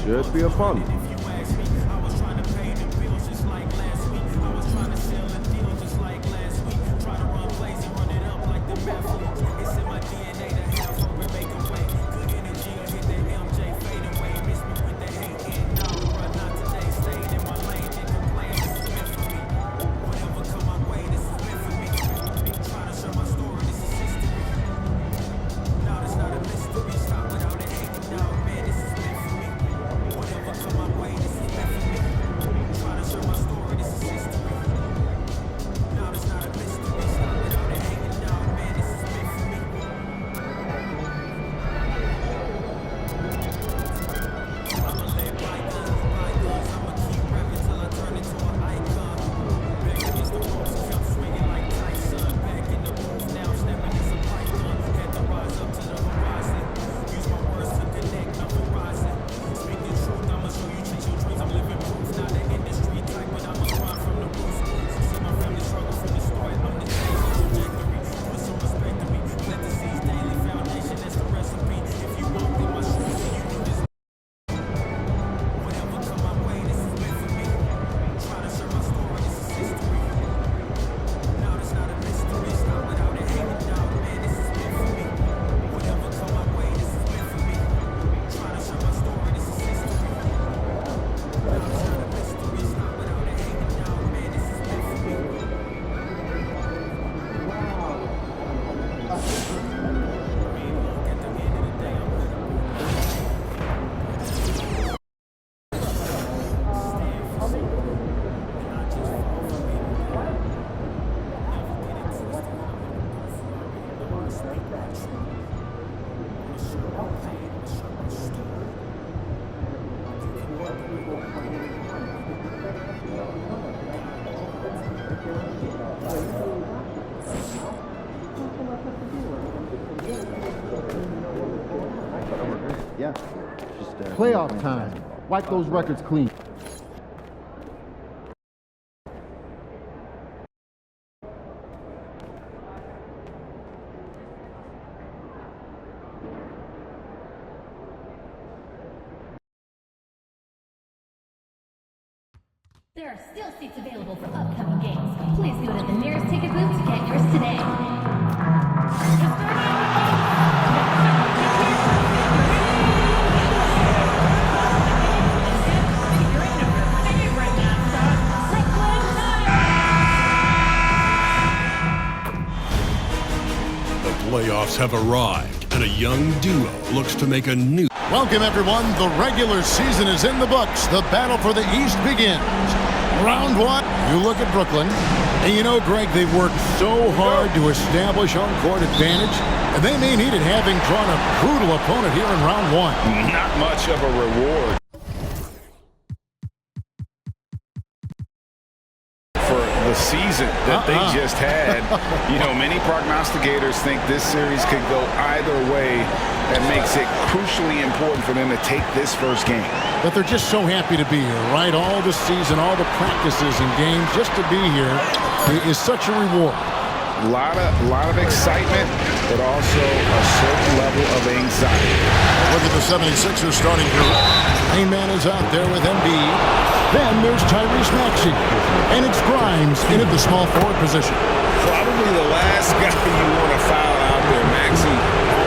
Should be a fun. Yeah. Playoff time. Wipe those records clean. There are still seats available for upcoming games. Please go to the nearest ticket booth to get yours today. The playoffs have arrived, and a young duo looks to make a new... Welcome, everyone. The regular season is in the books. The battle for the East begins. Round one, you look at Brooklyn. And you know, Greg, they've worked so hard to establish home court advantage, and they may need it having drawn a brutal opponent here in round one. Not much of a reward for the season that they just had. You know, many prognosticators think this series could go either way. That makes it crucially important for them to take this first game. But they're just so happy to be here, right? All the season, all the practices and games, just to be here is such a reward. A lot of excitement, but also a certain level of anxiety. Look at the 76ers starting group. Main man is out there with Embiid. Then there's Tyrese Maxey. And it's Grimes in at the small forward position. Probably the last guy you want to foul out there. Maxey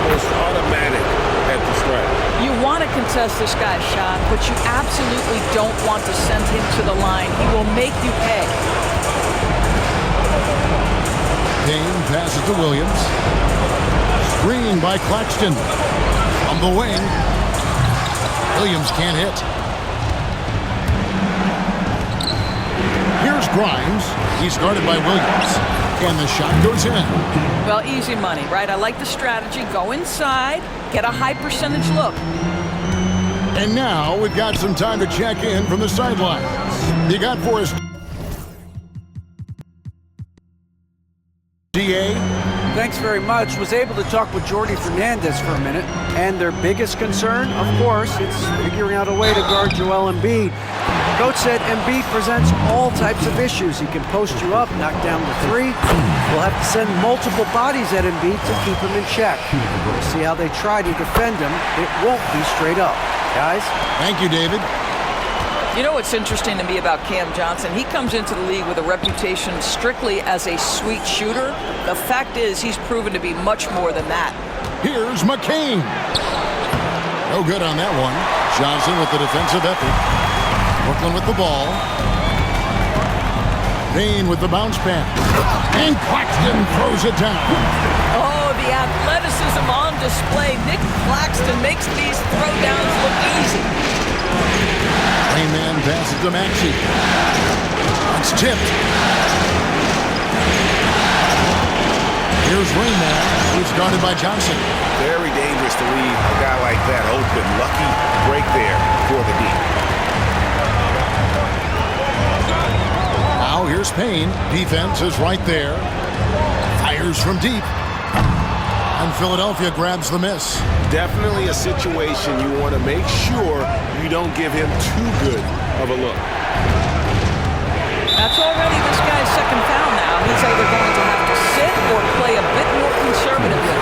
almost automatic at the stripe. You want to contest this guy's shot, but you absolutely don't want to send him to the line. He will make you pay. Dame passes to Williams. Screen by Claxton. From the wing. Williams can't hit. Here's Grimes. He's guarded by Williams. And the shot goes in. Well, easy money, right? I like the strategy. Go inside, get a high percentage look. And now we've got some time to check in from the sidelines. You got for us DA. Thanks very much. Was able to talk with Jordi Fernandez for a minute. And their biggest concern, of course, it's figuring out a way to guard Joel Embiid. Coach said Embiid presents all types of issues. He can post you up, knock down the three. We'll have to send multiple bodies at Embiid to keep him in check. We'll see how they try to defend him. It won't be straight up. Guys? Thank you, David. You know what's interesting to me about Cam Johnson? He comes into the league with a reputation strictly as a sweet shooter. The fact is he's proven to be much more than that. Here's McCain. No good on that one. Johnson with the defensive effort. Brooklyn with the ball. Payne with the bounce pass. And Claxton throws it down. Oh, the athleticism on display. Nick Claxton makes these throwdowns look easy. Rainman passes to Maxey. It's tipped. Here's Rainman, who's guarded by Johnson. Very dangerous to leave a guy like that open. Lucky break there for the D. Now here's Payne. Defense is right there. Fires from deep. And Philadelphia grabs the miss. Definitely a situation you want to make sure you don't give him too good of a look. That's already this guy's second foul now. He's either going to have to sit or play a bit more conservatively.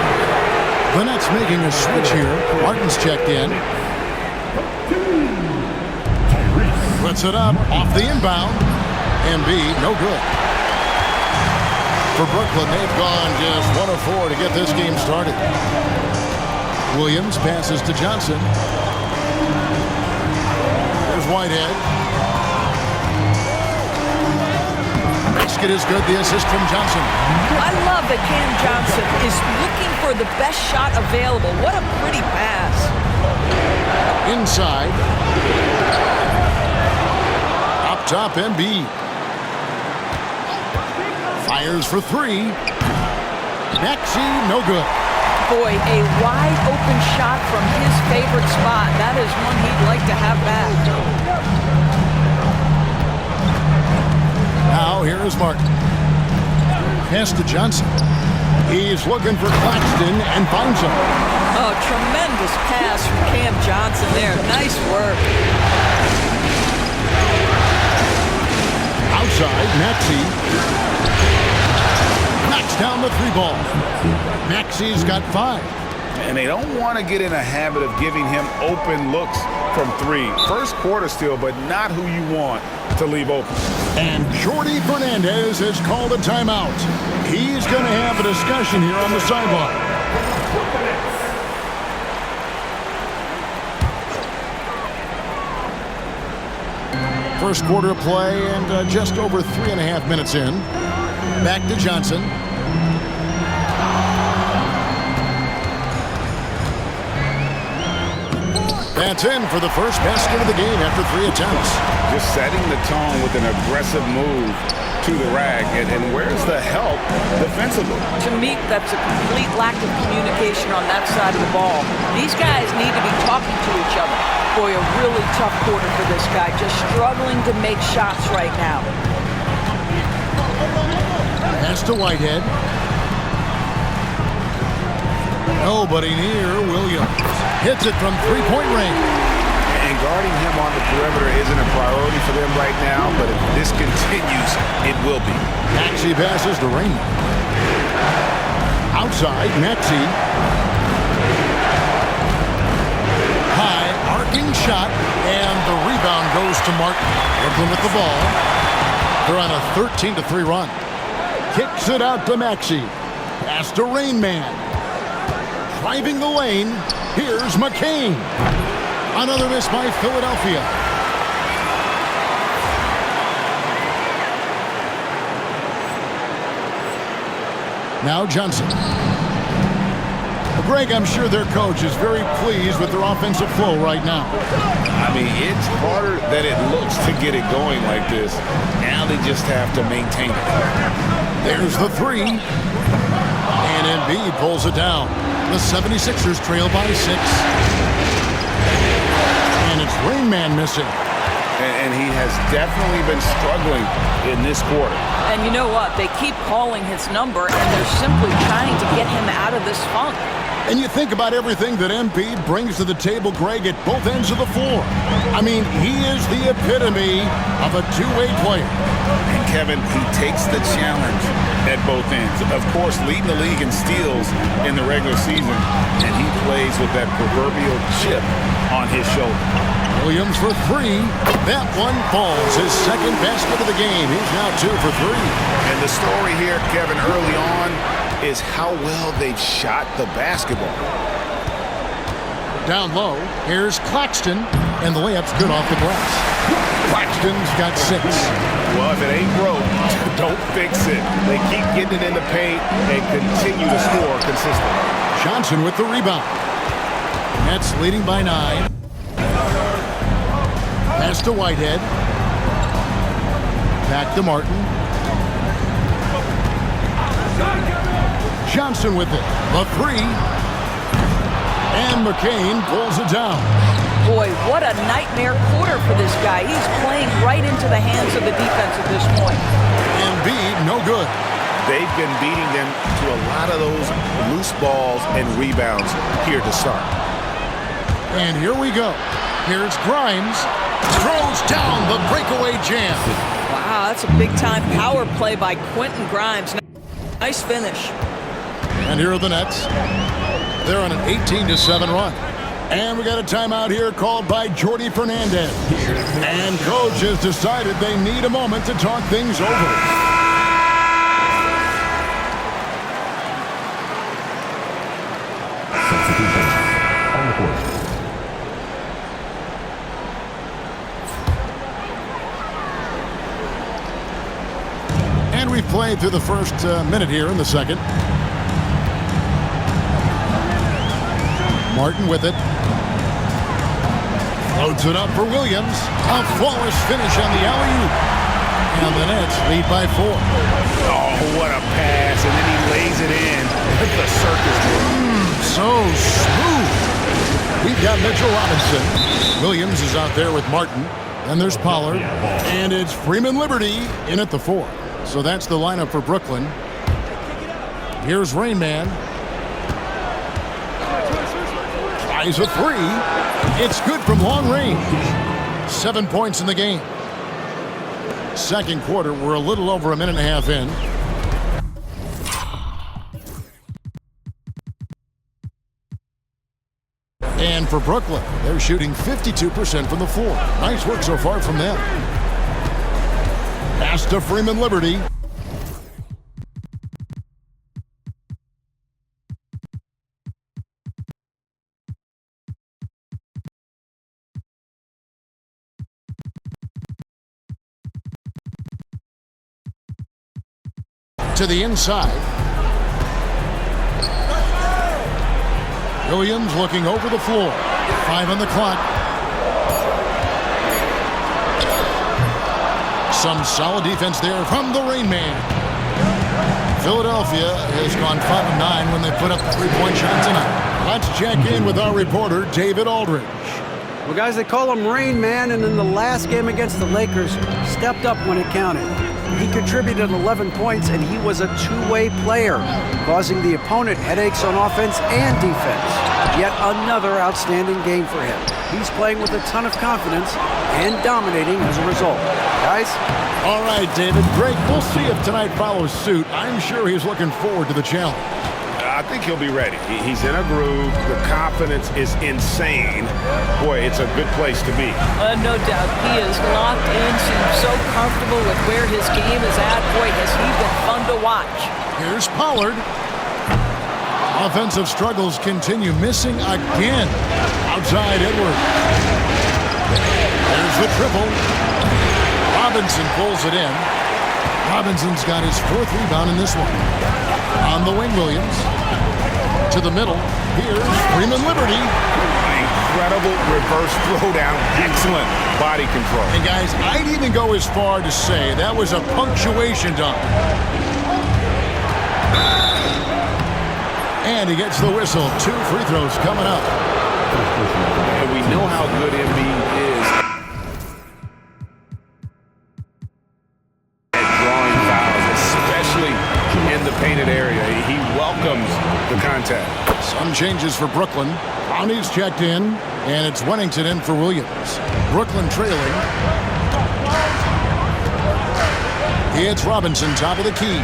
The Nets making a switch here. Martin's checked in. Puts it up off the inbound. Embiid, no good. For Brooklyn, they've gone just 1 of 4 to get this game started. Williams passes to Johnson. There's Whitehead. Basket is good. The assist from Johnson. I love that Cam Johnson is looking for the best shot available. What a pretty pass. Inside. Up top, Embiid. Fires for 3. Maxey, no good. Boy, a wide open shot from his favorite spot. That is one he'd like to have back. Now here is Martin. Pass to Johnson. He's looking for Claxton and finds him. Oh, tremendous pass from Cam Johnson there. Nice work. Outside, Maxey. Knocks down the 3-ball. Maxey's got 5. And they don't want to get in a habit of giving him open looks from 3. First quarter still, but not who you want to leave open. And Jordi Fernandez has called a timeout. He's going to have a discussion here on the sideline. First quarter of play and just over 3.5 minutes in. Back to Johnson. That's in for the first basket of the game after 3 attempts. Just setting the tone with an aggressive move to the rag. And where's the help defensively? To me, that's a complete lack of communication on that side of the ball. These guys need to be talking to each other. Boy, a really tough quarter for this guy. Just struggling to make shots right now. Pass to Whitehead. Nobody near Williams. Hits it from 3-point range. And guarding him on the perimeter isn't a priority for them right now, but if this continues, it will be. Maxey passes to Rainman. Outside, Maxey. High, arcing shot, and the rebound goes to Martin. Brooklyn with the ball. They're on a 13-3 run. Kicks it out to Maxey. Pass to Rainman. Driving the lane, here's McCain. Another miss by Philadelphia. Now Johnson. Greg, I'm sure their coach is very pleased with their offensive flow right now. I mean, it's harder than it looks to get it going like this. Now they just have to maintain it. There's the 3. And Embiid pulls it down. The 76ers trail by 6. And it's Rainman missing. And he has definitely been struggling in this quarter. And you know what? They keep calling his number, and they're simply trying to get him out of this funk. And you think about everything that Embiid brings to the table, Greg, at both ends of the floor. I mean, he is the epitome of a two-way player. And Kevin, he takes the challenge at both ends. Of course, leading the league in steals in the regular season, and he plays with that proverbial chip on his shoulder. Williams for three. That one falls. His second basket of the game. He's now 2 for 3. And the story here, Kevin, early on is how well they've shot the basketball. Down low, here's Claxton, and the layup's good off the glass. Claxton's got 6. Well, if it ain't broke, don't fix it. They keep getting it in the paint and continue to score consistently. Johnson with the rebound. Nets leading by 9. Pass to Whitehead. Back to Martin. Johnson with it. The 3. And McCain pulls it down. Boy, what a nightmare quarter for this guy. He's playing right into the hands of the defense at this point. Embiid, no good. They've been beating them to a lot of those loose balls and rebounds here to start. And here we go. Here's Grimes. Throws down the breakaway jam. Wow, that's a big-time power play by Quentin Grimes. Nice finish. And here are the Nets. They're on an 18-7 run. And we got a timeout here called by Jordi Fernandez. And coach has decided they need a moment to talk things over. And we've played through the first minute here in the second. Martin with it. Loads it up for Williams. A flawless finish on the alley-oop. And the Nets lead by 4. Oh, what a pass. And then he lays it in. The circus move. So smooth. We've got Mitchell Robinson. Williams is out there with Martin. And there's Pollard. And it's Freeman Liberty in at the 4. So that's the lineup for Brooklyn. Here's Rain Man. Tries a 3. It's good from long range. 7 points in the game. Second quarter, we're a little over a minute and a half in. And for Brooklyn, they're shooting 52% from the floor. Nice work so far from them. Pass to Freeman Liberty. To the inside. Williams looking over the floor. 5 on the clock. Some solid defense there from the Rain Man. Philadelphia has gone 5-9 when they put up the three-point shot tonight. Let's check in with our reporter, David Aldridge. Well, guys, they call him Rain Man, and in the last game against the Lakers, stepped up when it counted. He contributed 11 points, and he was a two-way player, causing the opponent headaches on offense and defense. Yet another outstanding game for him. He's playing with a ton of confidence and dominating as a result. Guys? All right, David. Great. We'll see if tonight follows suit. I'm sure he's looking forward to the challenge. I think he'll be ready. He's in a groove. The confidence is insane. Boy, it's a good place to be. No doubt. He is locked in, seems so comfortable with where his game is at. Boy, has he been fun to watch. Here's Pollard. Offensive struggles continue, missing again. Outside Edwards. There's the triple. Robinson pulls it in. Robinson's got his 4th rebound in this one. On the wing, Williams. To the middle. Here's Freeman Liberty. Incredible reverse throwdown. Excellent body control. And guys, I'd even go as far to say that was a punctuation dunk. And he gets the whistle. 2 free throws coming up. And we know how good Embiid is at drawing fouls, especially in the painted area. He welcomes the contact. Some changes for Brooklyn. Brownie's checked in, and it's Wennington in for Williams. Brooklyn trailing. It's Robinson, top of the key.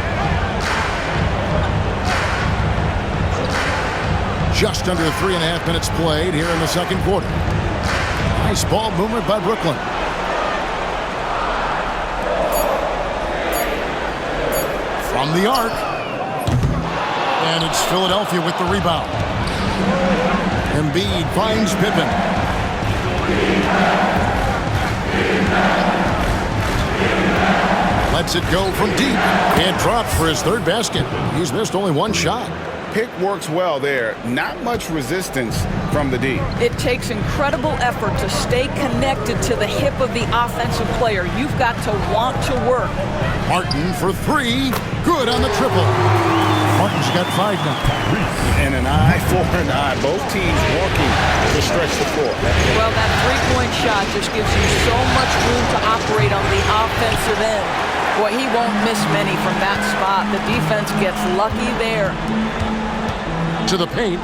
Just under 3.5 minutes played here in the second quarter. Nice ball movement by Brooklyn. From the arc. And it's Philadelphia with the rebound. Embiid finds Pippen. Lets it go from deep. And drops for his third basket. He's missed only one shot. Pick works well there. Not much resistance from the D. It takes incredible effort to stay connected to the hip of the offensive player. You've got to want to work. Martin for three. Good on the triple. Martin's got 5 now. And an eye for an eye. Both teams working to stretch the floor. Well, that three-point shot just gives you so much room to operate on the offensive end. Boy, he won't miss many from that spot. The defense gets lucky there. To the paint.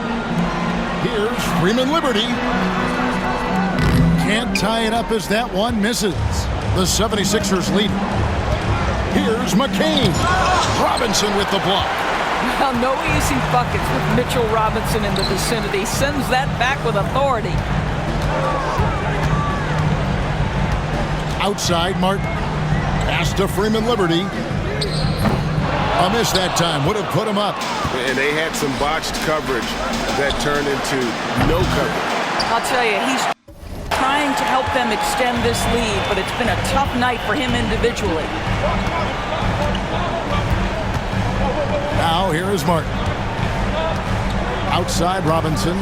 Here's Freeman Liberty. Can't tie it up as that one misses. The 76ers lead. Here's McCain. Robinson with the block. Well, no easy buckets with Mitchell Robinson in the vicinity. Sends that back with authority. Outside, Martin. Pass to Freeman Liberty. A miss that time. Would have put him up. And they had some botched coverage that turned into no coverage. I'll tell you, he's trying to help them extend this lead, but it's been a tough night for him individually. Now, here is Martin. Outside, Robinson.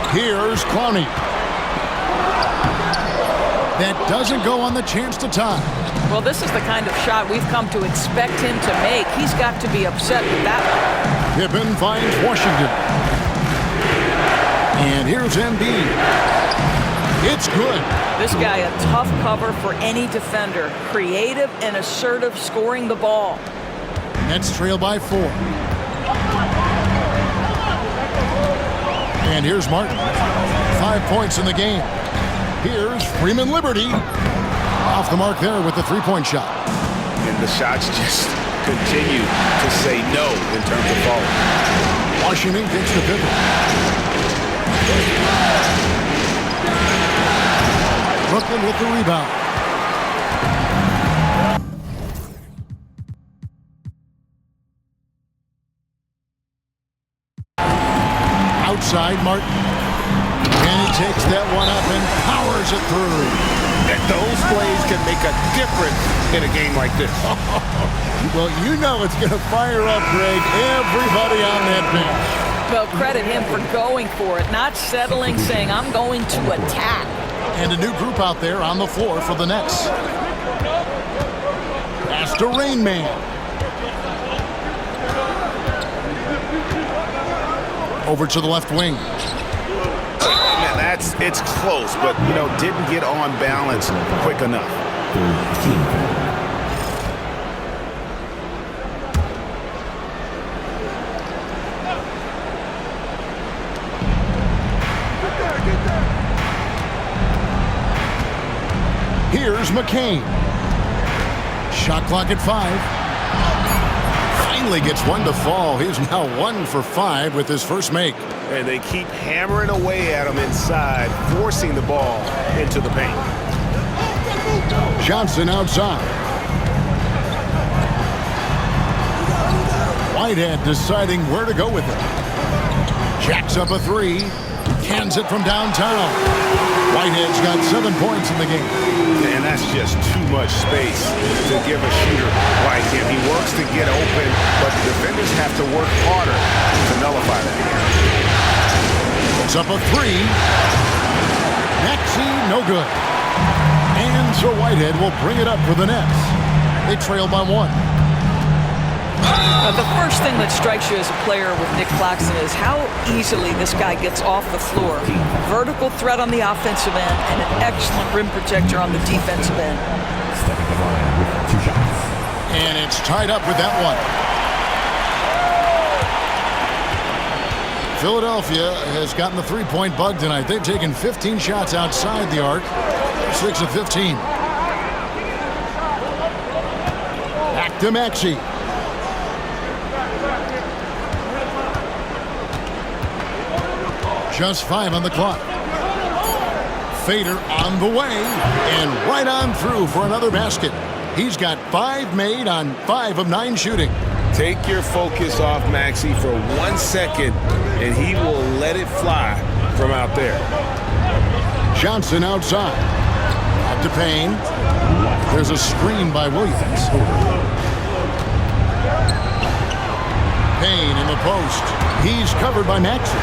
Here's Clowney. That doesn't go on the chance to tie. Well, this is the kind of shot we've come to expect him to make. He's got to be upset with that one. Pippen finds Washington. And here's Embiid. It's good. This guy, a tough cover for any defender. Creative and assertive scoring the ball. Nets trail by 4. And here's Martin. 5 points in the game. Here's Freeman Liberty. Off the mark there with the three-point shot. And the shots just continue to say no in terms of falling. Washington gets to Pippen. Brooklyn with the rebound. Outside, Martin. And he takes that one up and powers it through. Those plays can make a difference in a game like this. Well, you know it's going to fire up, Greg, everybody on that bench. Well, credit him for going for it, not settling, saying, I'm going to attack. And a new group out there on the floor for the Nets. Pass to Rain Man. Over to the left wing. It's close, but, didn't get on balance quick enough. Here's McCain. Shot clock at 5. Finally gets one to fall. He's now 1 for 5 with his first make. And they keep hammering away at him inside, forcing the ball into the paint. Johnson outside. Whitehead deciding where to go with it. Jacks up a 3. Cans it from downtown. Whitehead's got 7 points in the game. And that's just too much space to give a shooter like him. He works to get open, but the defenders have to work harder to nullify that. It's up a 3. Maxey, no good. And so Whitehead will bring it up for the Nets. They trail by 1. The first thing that strikes you as a player with Nick Claxton is how easily this guy gets off the floor. Vertical threat on the offensive end and an excellent rim protector on the defensive end. Stepping the line with 2 shots. And it's tied up with that one. Philadelphia has gotten the three-point bug tonight. They've taken 15 shots outside the arc. 6 of 15. Back to Maxey. Just 5 on the clock. Fader on the way and right on through for another basket. He's got 5 made on 5 of 9 shooting. Take your focus off Maxey for 1 second, and he will let it fly from out there. Johnson outside. Out to Payne. There's a screen by Williams. Payne in the post. He's covered by Maxey.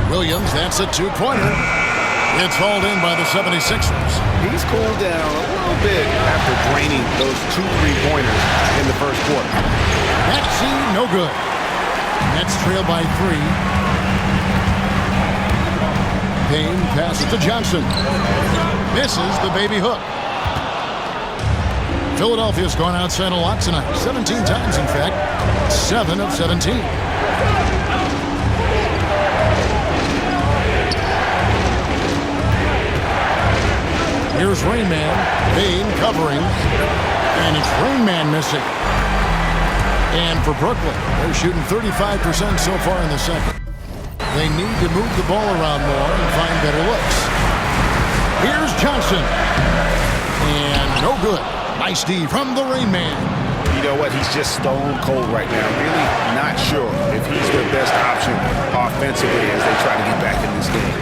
Williams, that's a 2-pointer. It's hauled in by the 76ers. He's cooled down a little bit after draining those 2 3-pointers in the first quarter. Maxey, no good. Nets trail by 3. Payne passes to Johnson. Misses the baby hook. Philadelphia's gone outside a lot tonight. 17 times, in fact. 7 of 17. Here's Rain Man. Payne covering. And it's Rain Man missing. And for Brooklyn, they're shooting 35% so far in the second. They need to move the ball around more and find better looks. Here's Johnson. And no good. Nice D from the Rain Man. You know what? He's just stone cold right now. Really not sure if he's their best option offensively as they try to get back in this game.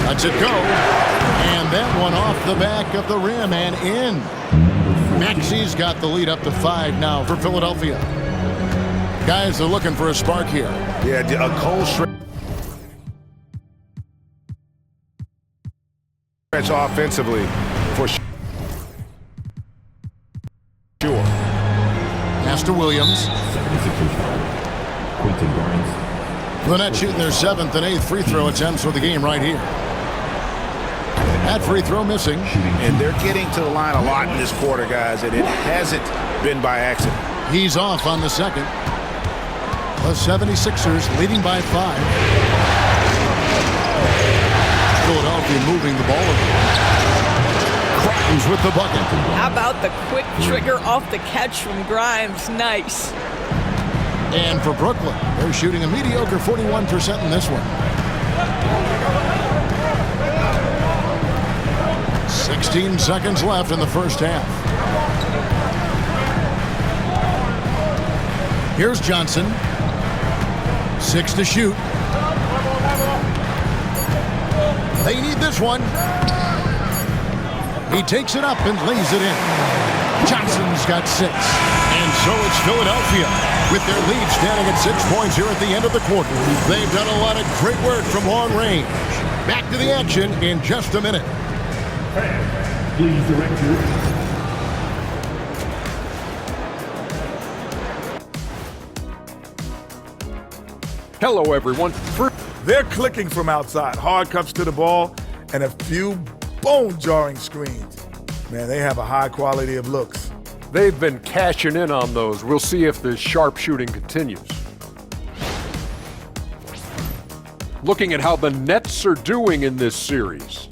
Lets it go. And that one off the back of the rim and in. Maxey's got the lead up to 5 now for Philadelphia. Guys are looking for a spark here. Yeah, a cold stretch offensively for sure. Pass to Williams. The Nets shooting their 7th and 8th free throw attempts for the game right here. That free throw missing. And they're getting to the line a lot in this quarter, guys, and it hasn't been by accident. He's off on the second. The 76ers leading by 5. Philadelphia moving the ball around. Grimes with the bucket. How about the quick trigger off the catch from Grimes? Nice. And for Brooklyn, they're shooting a mediocre 41% in this one. 16 seconds left in the first half. Here's Johnson. 6 to shoot. They need this one. He takes it up and lays it in. Johnson's got 6. And so it's Philadelphia with their lead standing at 6 points here at the end of the quarter. They've done a lot of great work from long range. Back to the action in just a minute. Please direct your... Hello, everyone. They're clicking from outside. Hard cuts to the ball and a few bone-jarring screens. Man, they have a high quality of looks. They've been cashing in on those. We'll see if the sharp shooting continues. Looking at how the Nets are doing in this series.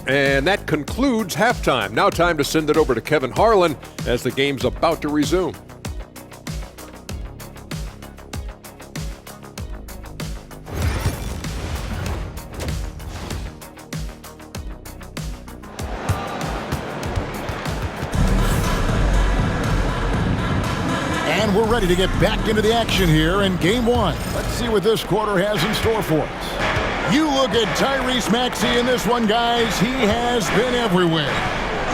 And that concludes halftime. Now time to send it over to Kevin Harlan as the game's about to resume. And we're ready to get back into the action here in Game 1. Let's see what this quarter has in store for us. You look at Tyrese Maxey in this one, guys. He has been everywhere.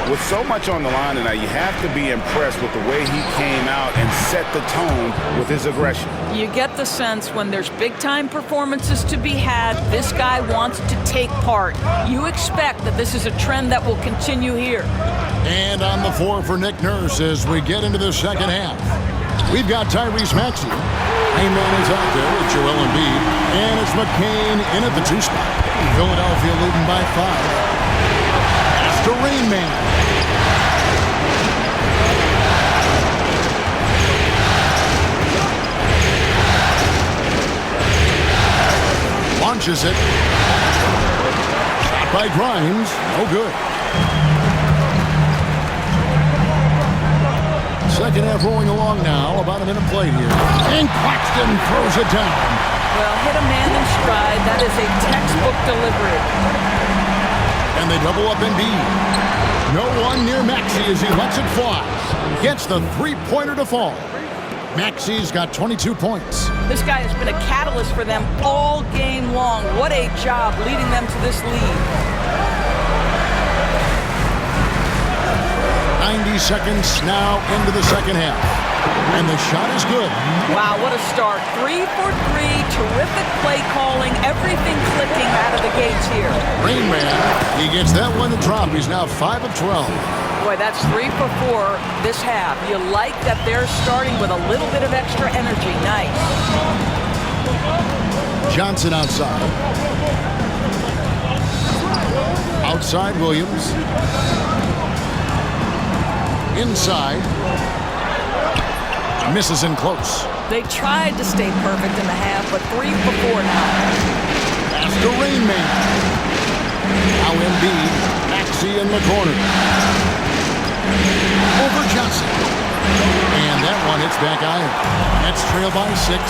With so much on the line tonight, you have to be impressed with the way he came out and set the tone with his aggression. You get the sense when there's big-time performances to be had, this guy wants to take part. You expect that this is a trend that will continue here. And on the floor for Nick Nurse as we get into the second half. We've got Tyrese Maxey. Rain Man is out there with Joel Embiid. And it's McCain in at the 2 spot. Philadelphia leading by 5. That's to Rain Man. Launches it. Shot by Grimes. No good. Second half rolling along now. About a minute played here. And Claxton throws it down. Well, hit a man in stride. That is a textbook delivery. And they double up Embiid. No one near Maxey as he lets it fly. Gets the three-pointer to fall. Maxey's got 22 points. This guy has been a catalyst for them all game long. What a job leading them to this lead. 90 seconds now into the second half. And the shot is good. Wow, what a start. 3 for 3. Terrific play calling. Everything clicking out of the gates here. Rain Man, he gets that one to drop. He's now 5 of 12. Boy, that's 3 for 4 this half. You like that they're starting with a little bit of extra energy. Nice. Johnson outside. Outside Williams. Inside. Misses in close. They tried to stay perfect in the half, but 3 for 4 now. Pass to Rain Man. Now Embiid. Maxey in the corner. Over Johnson. And that one hits back iron. Nets trail by 6.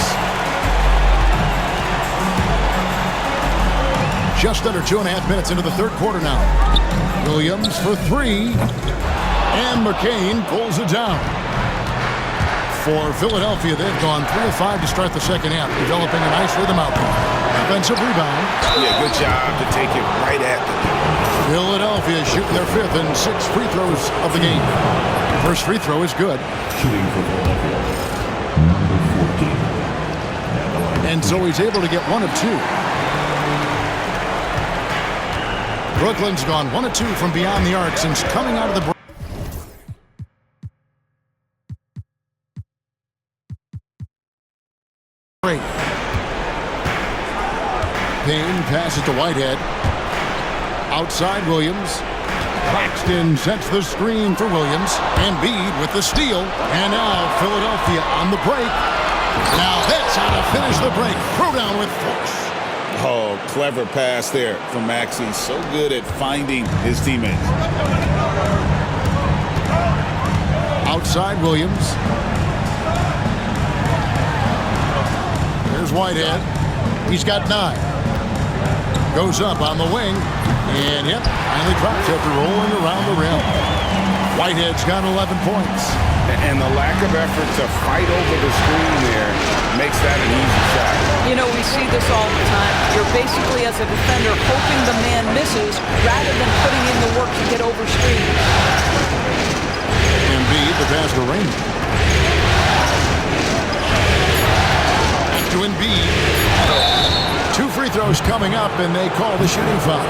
Just under 2.5 minutes into the third quarter now. Williams for 3. And McCain pulls it down. For Philadelphia, they've gone 3 of 5 to start the second half, developing a nice rhythm out there. Offensive rebound. Yeah, good job to take it right at them. Philadelphia shooting their 5th and 6th free throws of the game. First free throw is good. Shooting for Philadelphia, number 14. And so he's able to get 1 of 2. Brooklyn's gone 1 of 2 from beyond the arc since coming out of the break. Payne passes to Whitehead. Outside Williams. Claxton sets the screen for Williams. Embiid with the steal. And now Philadelphia on the break. Now that's how to finish the break. Throw down with force. Oh, clever pass there from Maxey. So good at finding his teammates. Outside Williams. There's Whitehead. He's got 9. Goes up on the wing. And yep, finally drops after rolling around the rim. Whitehead's got 11 points. And the lack of effort to fight over the screen there makes that an easy shot. You know, we see this all the time. You're basically, as a defender, hoping the man misses rather than putting in the work to get over screens. Embiid, the pass to Raymond. Back to Embiid. 2 free throws coming up, and they call the shooting foul.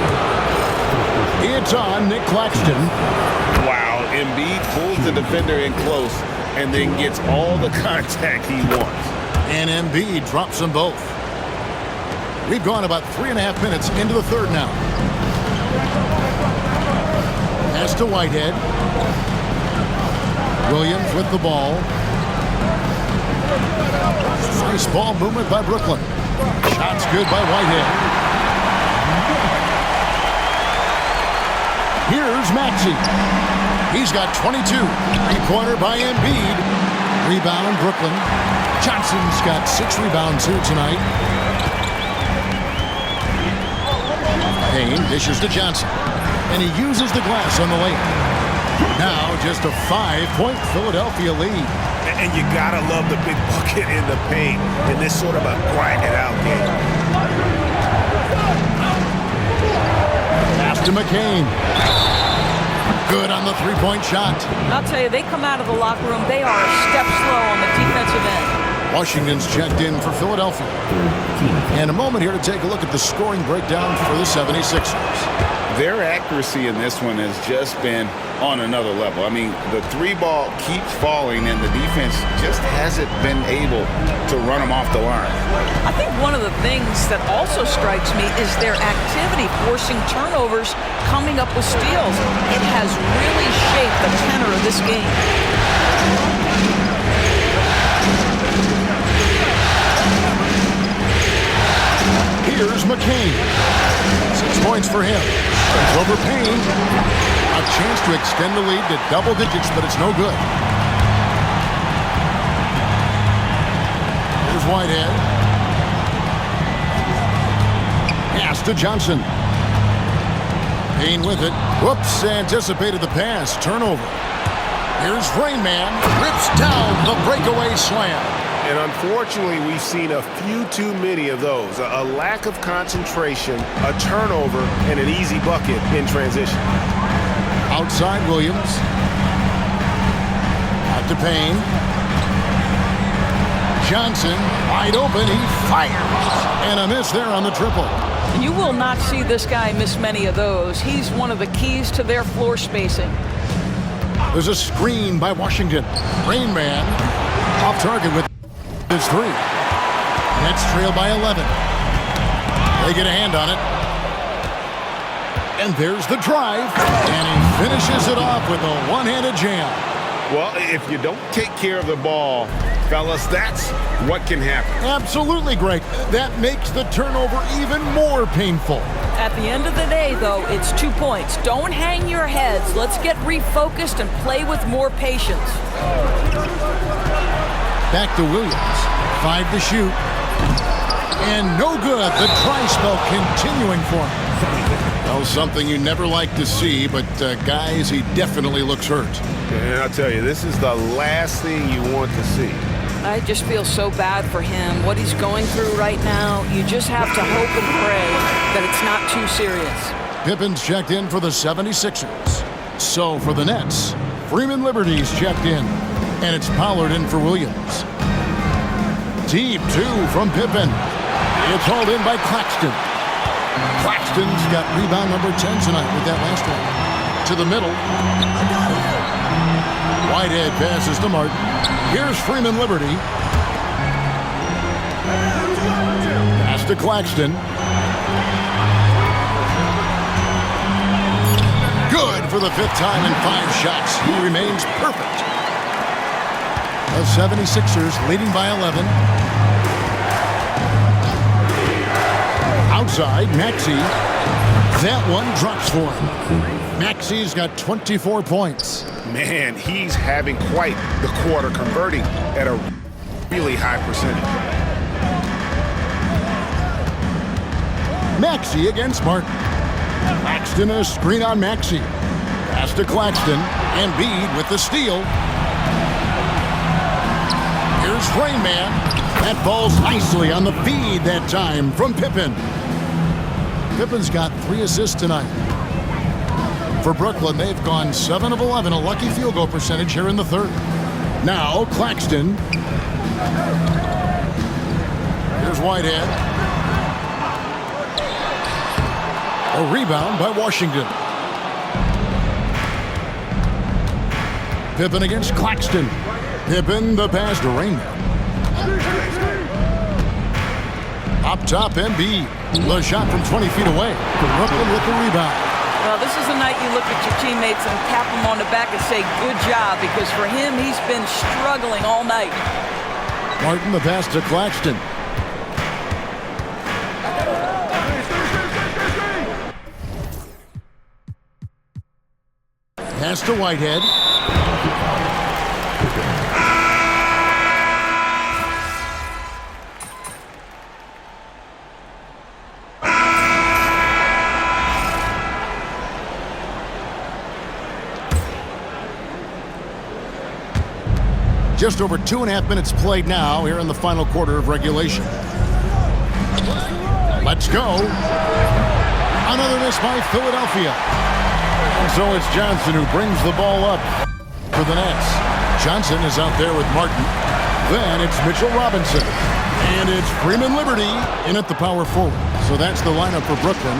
It's on Nick Claxton. Wow, Embiid pulls the defender in close and then gets all the contact he wants. And Embiid drops them both. We've gone about 3.5 minutes into the third now. Pass to Whitehead. Williams with the ball. Nice ball movement by Brooklyn. Shots good by Whitehead. Here's Maxey. He's got 22. Three-pointer by Embiid. Rebound, Brooklyn. Johnson's got 6 rebounds here tonight. Payne dishes to Johnson. And he uses the glass on the layup. Now just a 5-point Philadelphia lead. And you gotta love the big bucket in the paint in this sort of a grind-it-out game. Pass to McCain. Good on the three-point shot. I'll tell you, they come out of the locker room, they are a step slow on the defensive end. Washington's checked in for Philadelphia. And a moment here to take a look at the scoring breakdown for the 76ers. Their accuracy in this one has just been on another level. I mean, the 3-ball keeps falling, and the defense just hasn't been able to run them off the line. I think one of the things that also strikes me is their activity, forcing turnovers, coming up with steals. It has really shaped the tenor of this game. Here's McCain. 6 points for him. It's over Payne. A chance to extend the lead to double digits, but it's no good. Here's Whitehead. Pass to Johnson. Payne with it. Whoops, anticipated the pass. Turnover. Here's Rainman. Rips down the breakaway slam. And unfortunately, we've seen a few too many of those. A lack of concentration, a turnover, and an easy bucket in transition. Outside Williams. Out to Payne. Johnson, wide open, he fires. And a miss there on the triple. You will not see this guy miss many of those. He's one of the keys to their floor spacing. There's a screen by Washington. Rainman off target with his 3. Nets trail by 11. They get a hand on it. And there's the drive. And he finishes it off with a one-handed jam. Well, if you don't take care of the ball, fellas, that's what can happen. Absolutely, Greg. That makes the turnover even more painful. At the end of the day, though, it's 2 points. Don't hang your heads. Let's get refocused and play with more patience. Back to Williams. 5 to shoot. And no good. The dry spell continuing for him. Well, something you never like to see, but guys, he definitely looks hurt. And I'll tell you, this is the last thing you want to see. I just feel so bad for him. What he's going through right now, you just have to hope and pray that it's not too serious. Pippen's checked in for the 76ers. So for the Nets, Freeman Liberty's checked in. And it's Pollard in for Williams. Deep 2 from Pippen. It's hauled in by Claxton. Claxton's got rebound number 10 tonight with that last one. To the middle. Whitehead passes to Martin. Here's Freeman Liberty. Pass to Claxton. Good for the 5th time in 5 shots. He remains perfect. The 76ers leading by 11. Outside, Maxey. That one drops for him. Maxey's got 24 points. Man, he's having quite the quarter, converting at a really high percentage. Maxey against Martin. Claxton a screen on Maxey. Pass to Claxton. Embiid with the steal. Here's Rainman. That falls nicely on the feed that time from Pippen. Pippen's got 3 assists tonight. For Brooklyn, they've gone 7 of 11, a lucky field goal percentage here in the 3rd. Now, Claxton. Here's Whitehead. A rebound by Washington. Pippen against Claxton. Pippen, the pass to Rainman. Up top, Embiid. The shot from 20 feet away. Brooklyn with the rebound. Well, this is the night you look at your teammates and tap them on the back and say, good job, because for him, he's been struggling all night. Martin, the pass to Claxton. Pass to Whitehead. Just over 2.5 minutes played now here in the final quarter of regulation. Let's go. Another miss by Philadelphia. And so it's Johnson who brings the ball up for the Nets. Johnson is out there with Martin. Then it's Mitchell Robinson. And it's Freeman Liberty in at the power forward. So that's the lineup for Brooklyn.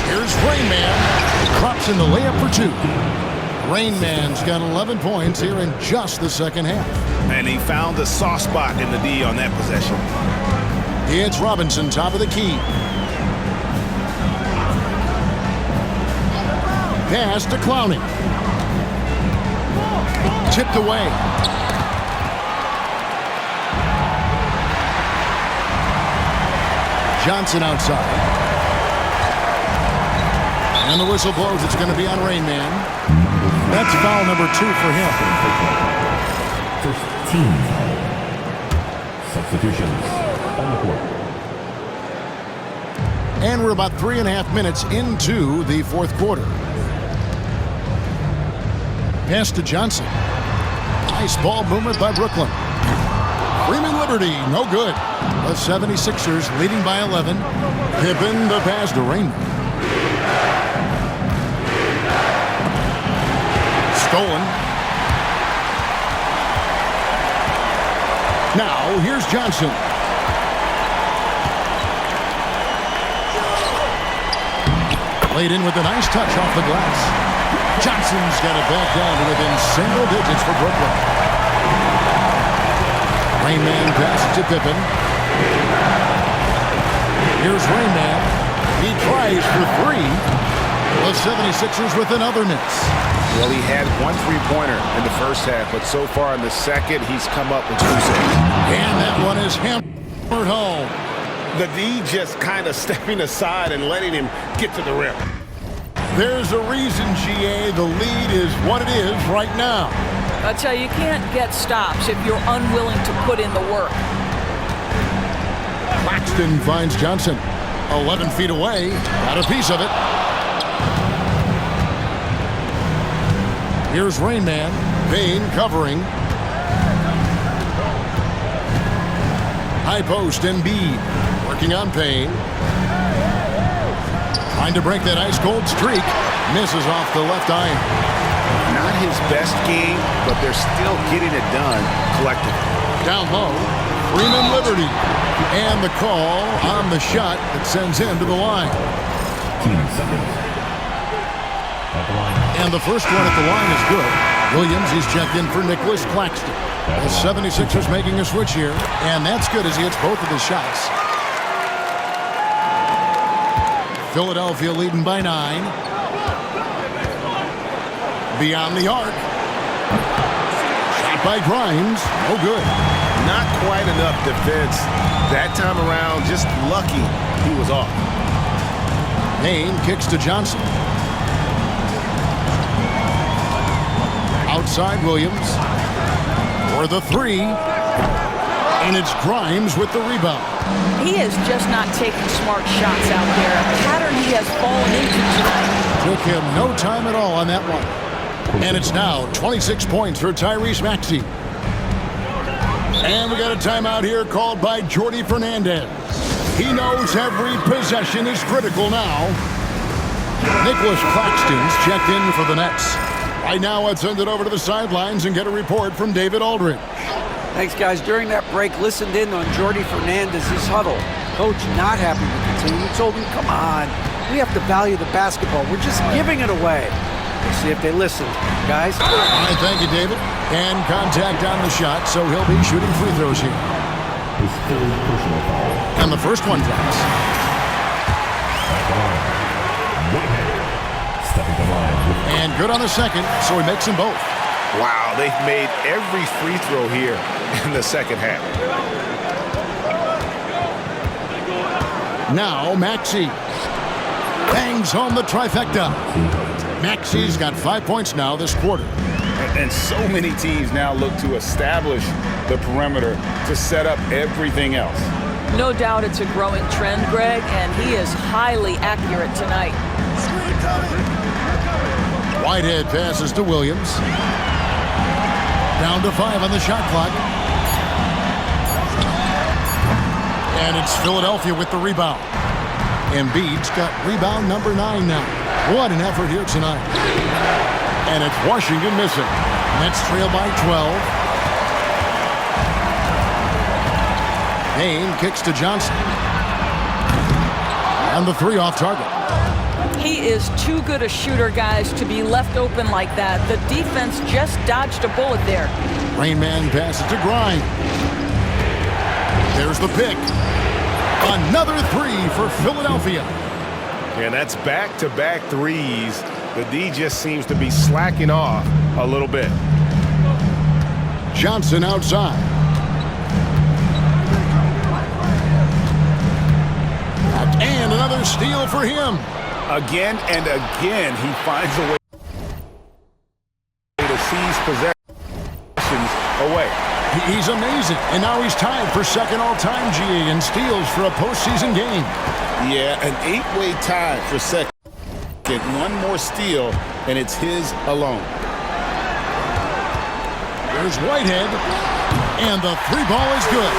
Here's Rainman. Drops in the layup for 2. Rainman's got 11 points here in just the second half. And he found the soft spot in the D on that possession. It's Robinson, top of the key. Pass to Clowney. Tipped away. Johnson outside. And the whistle blows. It's going to be on Rainman. That's foul number 2 for him. First team. Substitutions on the court. And we're about 3.5 minutes into the fourth quarter. Pass to Johnson. Nice ball movement by Brooklyn. Freeman Liberty, no good. The 76ers leading by 11. Pippen the pass to Raymond. Stolen. Now, here's Johnson. Laid in with a nice touch off the glass. Johnson's got it back down to within single digits for Brooklyn. Rainman passes to Pippen. Here's Rainman. He tries for three. The 76ers with another miss. Well, he had one three-pointer in the first half, but so far in the second, he's come up with 2 saves. And that one is hammered home. The D just kind of stepping aside and letting him get to the rim. There's a reason, GA, the lead is what it is right now. I tell you, you can't get stops if you're unwilling to put in the work. Claxton finds Johnson. 11 feet away. Got a piece of it. Here's Rainman. Payne covering. High post, Embiid. Working on Payne. Trying to break that ice-cold streak. Misses off the left iron. Not his best game, but they're still getting it done collectively. Down low, Freeman Liberty. And the call on the shot that sends him to the line. 2 seconds. At the line. And the first one at the line is good. Williams, he's checked in for Nicholas Claxton. The 76ers making a switch here. And that's good as he hits both of his shots. Philadelphia leading by 9. Beyond the arc. Shot by Grimes. No good. Not quite enough defense. That time around, just lucky he was off. Payne kicks to Johnson. Outside Williams. For the three. And it's Grimes with the rebound. He is just not taking smart shots out there. A pattern he has fallen into tonight. Took him no time at all on that one. And it's now 26 points for Tyrese Maxey. And we got a timeout here called by Jordi Fernandez. He knows every possession is critical now. Nicholas Claxton's checked in for the Nets. Right now, let's send it over to the sidelines and get a report from David Aldridge. Thanks, guys. During that break, listened in on Jordi Fernandez's huddle. Coach not happy with the team. He told him, come on, we have to value the basketball. We're just giving it away. We'll see if they listened, guys. All right, thank you, David. And contact on the shot, so he'll be shooting free throws here. His third personal foul. And the first one drops. At the line. Whitehead. Stepping to the line. And good on the second, so he makes them both. Wow, they've made every free throw here in the second half. Now Maxey bangs home the trifecta. Maxey's got 5 points now this quarter. And so many teams now look to establish the perimeter to set up everything else. No doubt it's a growing trend, Greg, and he is highly accurate tonight. Whitehead passes to Williams. Down to 5 on the shot clock. And it's Philadelphia with the rebound. Embiid's got rebound number 9 now. What an effort here tonight. And it's Washington missing. Nets trail by 12. Payne kicks to Johnson. And the 3 off target. He is too good a shooter, guys, to be left open like that. The defense just dodged a bullet there. Rainman passes to Grimes. There's the pick. Another 3 for Philadelphia. And that's back-to-back threes. The D just seems to be slacking off a little bit. Johnson outside. And another steal for him. Again and again, he finds a way to seize possessions away. He's amazing. And now he's tied for second all-time, GA, in steals for a postseason game. Yeah, an 8-way tie for second. Get one more steal, and it's his alone. There's Whitehead, and the three ball is good.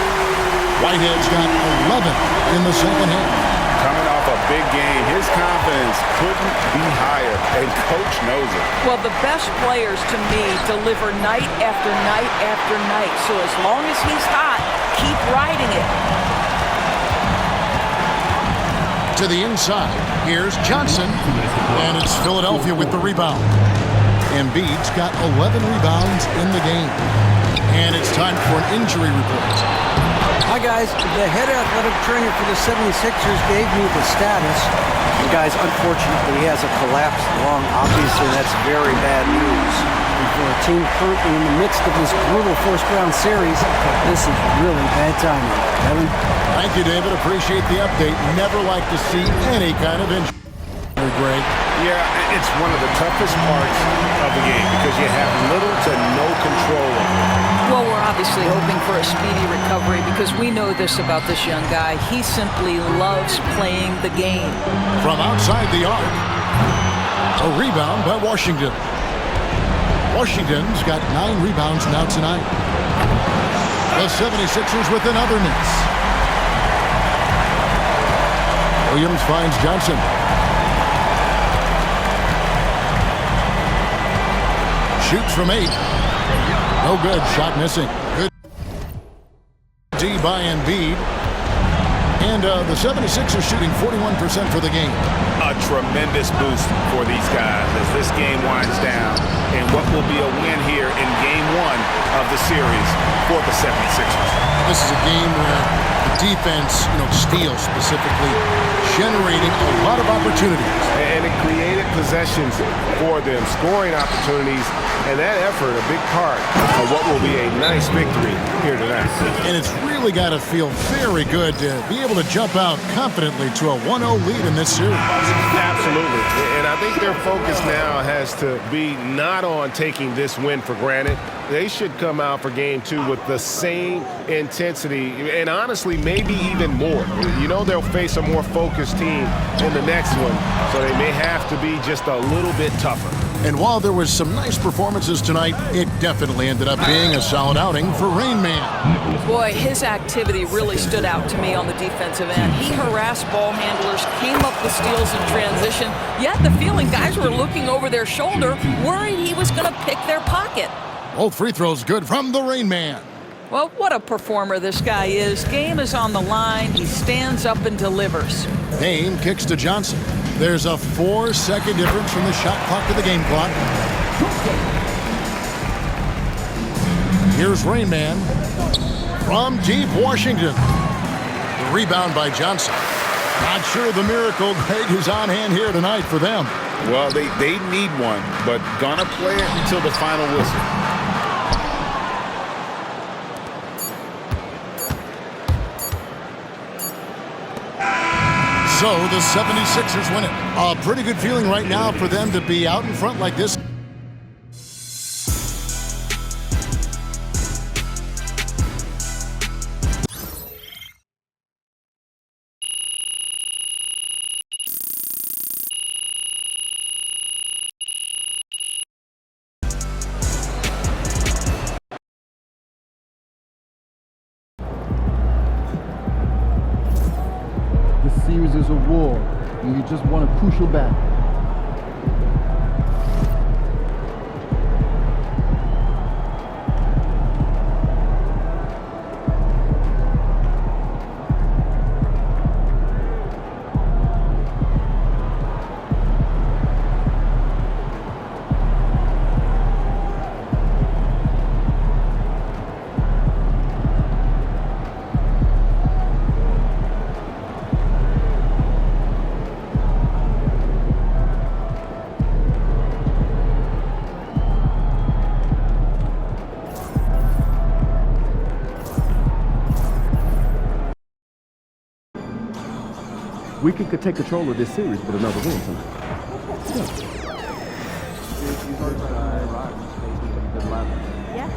Whitehead's got 11 in the second half. Coming off a big game, his confidence couldn't be higher, and Coach knows it. Well, the best players, to me, deliver night after night after night. So as long as he's hot, keep riding it. To the inside, here's Johnson, and it's Philadelphia with the rebound. Embiid's got 11 rebounds in the game. And it's time for an injury report. Hi, guys. The head athletic trainer for the 76ers gave me the status. And guys, unfortunately, he has a collapsed lung. Obviously, that's very bad news. And for a team currently in the midst of this brutal first-round series, this is really bad timing. Kevin? Thank you, David. Appreciate the update. Never like to see any kind of injury. Greg. Yeah, it's one of the toughest parts of the game because you have little to no control of it. Well, we're obviously hoping for a speedy recovery because we know this about this young guy. He simply loves playing the game. From outside the arc, a rebound by Washington. Washington's got 9 rebounds now tonight. The 76ers with another miss. Williams finds Johnson. Shoots from 8. No good. Shot missing. Good D by Embiid. And the 76ers shooting 41% for the game. A tremendous boost for these guys as this game winds down and what will be a win here in Game 1 of the series for the 76ers. This is a game where the defense, steals specifically, generating a lot of opportunities. And it created possessions for them, scoring opportunities, and that effort a big part of what will be a nice victory here tonight. And it's really got to feel very good to be able to jump out confidently to a 1-0 lead in this series. Absolutely. And I think their focus now has to be not on taking this win for granted. They should come out for Game 2 with the same intensity and honestly maybe even more. They'll face a more focused team in the next one, so they may have to be just a little bit tougher. And while there was some nice performances tonight, it definitely ended up being a solid outing for Rain Man. Boy, his activity really stood out to me on the defensive end. He harassed ball handlers, came up with steals in transition, yet the feeling guys were looking over their shoulder, worried he was going to pick their pocket. Both free throws good from the Rain Man. Well, what a performer this guy is. Game is on the line. He stands up and delivers. Dame kicks to Johnson. There's a 4-second difference from the shot clock to the game clock. Here's Rain Man from deep Washington. The rebound by Johnson. Not sure the miracle, Greg, is on hand here tonight for them. Well, they need one, but gonna play it until the final whistle. So the 76ers win it. A pretty good feeling right now for them to be out in front like this. This series is a war, and you just won a crucial battle. We could take control of this series with another win tonight. Yeah,